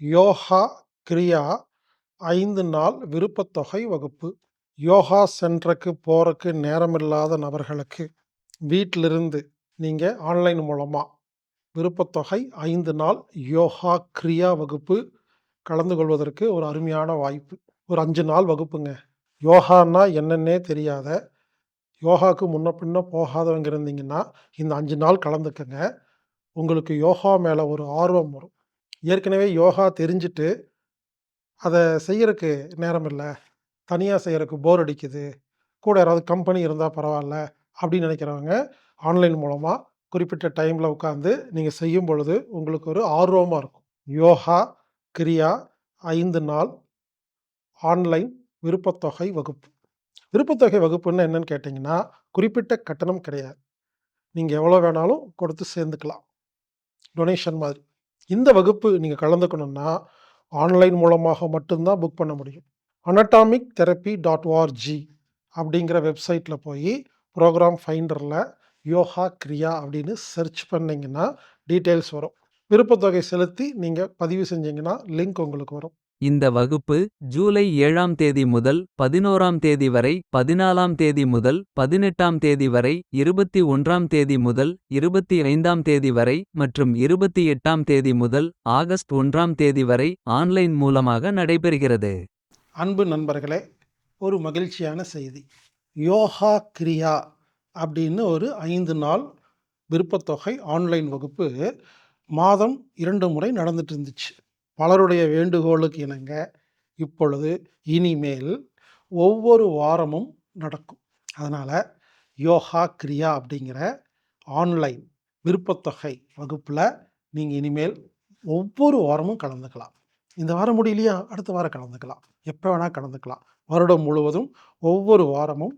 யோகா கிரியா 5 நாள் விருப்பத்தொகை வகுப்பு. யோகா சென்டருக்கு போறக்கு நேரமில்லாத நபர்களுக்கு, வீட்டிலிருந்து நீங்க ஆன்லைன் மூலமா விருப்பத்தொகை 5 நாள் யோகா கிரியா வகுப்பு கலந்து கொள்வதற்கு ஒரு அருமையான வாய்ப்பு. ஒரு 5 நாள் வகுப்புங்க. யோகான்னா என்னன்னே தெரியாத, யோகாக்கு முன்ன பின்ன போகாதவங்க இருந்தீங்கன்னா, இந்த 5 நாள் கலந்துக்கங்க. உங்களுக்கு யோகா மேல ஒரு ஆர்வம் வரும். ஏற்கனவே யோகா தெரிஞ்சுட்டு, அத செய்யறக்கு நேரம் இல்ல. தனியா செய்யறக்கு போர் அடிக்குது. கூட யாராவது கம்பெனி இருந்தா பரவால்ல, அப்படின்னு நினைக்கிறவங்க, ஆன்லைன் மூலமா குறிப்பிட்ட டைம்ல உட்காந்து நீங்க செய்யும் பொழுது, உங்களுக்கு ஒரு ஆர்வமா இருக்கும். யோகா, கிரியா 5 நாள் ஆன்லைன் விருப்பத்தொகை வகுப்பு. விருப்பத்தொகை வகுப்புன்னா என்னன்னு கேட்டீங்கன்னா, குறிப்பிட்ட கட்டணம் கிடையாது. நீங்க எவ்வளோ வேணாலும் கொடுத்து சேர்ந்துக்கலாம். டொனேஷன் மாதிரி. இந்த வகுப்பு நீங்க கலந்துக்கணும்னா, ஆன்லைன் மூலமாக மட்டும் தான் புக் பண்ண முடியும். anatomictherapy.org அப்படிங்கிற வெப்சைட்ல போயி, புரோகிராம் ஃபைண்டர்ல யோகா கிரியா அப்படின்னு சர்ச் பண்ணீங்கன்னா, டீட்டெயில்ஸ் வரும். விருப்பத்தொகை செலுத்தி நீங்க பதிவு செஞ்சீங்கன்னா, லிங்க் உங்களுக்கு வரும். இந்த வகுப்பு ஜூலை 7ஆம் தேதி முதல் 11ஆம் தேதி வரை, 14ஆம் தேதி முதல் 18ஆம் தேதி வரை, 21ஆம் தேதி முதல் 25ஆம் தேதி வரை மற்றும் 28ஆம் தேதி முதல் ஆகஸ்ட் 1ஆம் தேதி வரை ஆன்லைன் மூலமாக நடைபெறுகிறது. அன்பு நண்பர்களே, ஒரு மகிழ்ச்சியான செய்தி. யோகா கிரியா அப்படின்னு ஒரு 5 நாள் விருப்பத்தொகை ஆன்லைன் வகுப்பு மாதம் 2 முறை நடந்துட்டு இருந்துச்சு. பலருடைய வேண்டுகோளுக்கு இணங்க இப்பொழுது இனிமேல் ஒவ்வொரு வாரமும் நடக்கும். அதனால யோகா கிரியா அப்படிங்கிற ஆன்லைன் விருப்பத்தொகை வகுப்புல நீங்க இனிமேல் ஒவ்வொரு வாரமும் கலந்துக்கலாம். இந்த வாரம் முடியலையா, அடுத்த வாரம் கலந்துக்கலாம். எப்ப வேணா கலந்துக்கலாம். வருடம் முழுவதும் ஒவ்வொரு வாரமும்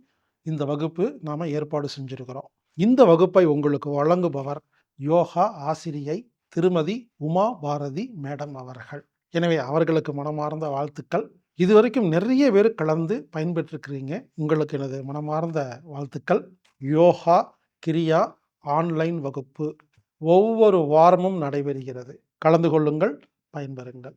இந்த வகுப்பு நாம ஏற்பாடு செஞ்சிருக்கிறோம். இந்த வகுப்பை உங்களுக்கு வழங்குபவர் யோகா ஆசிரியை திருமதி உமா பாரதி மேடம் அவர்கள். எனவே அவர்களுக்கு மனமார்ந்த வாழ்த்துக்கள். இதுவரைக்கும் நிறைய பேர் கலந்து பயன்பெற்றிருக்கிறீங்க. உங்களுக்கு எனது மனமார்ந்த வாழ்த்துக்கள். யோகா கிரியா ஆன்லைன் வகுப்பு ஒவ்வொரு வாரமும் நடைபெறுகிறது. கலந்து கொள்ளுங்கள், பயன்பெறுங்கள்.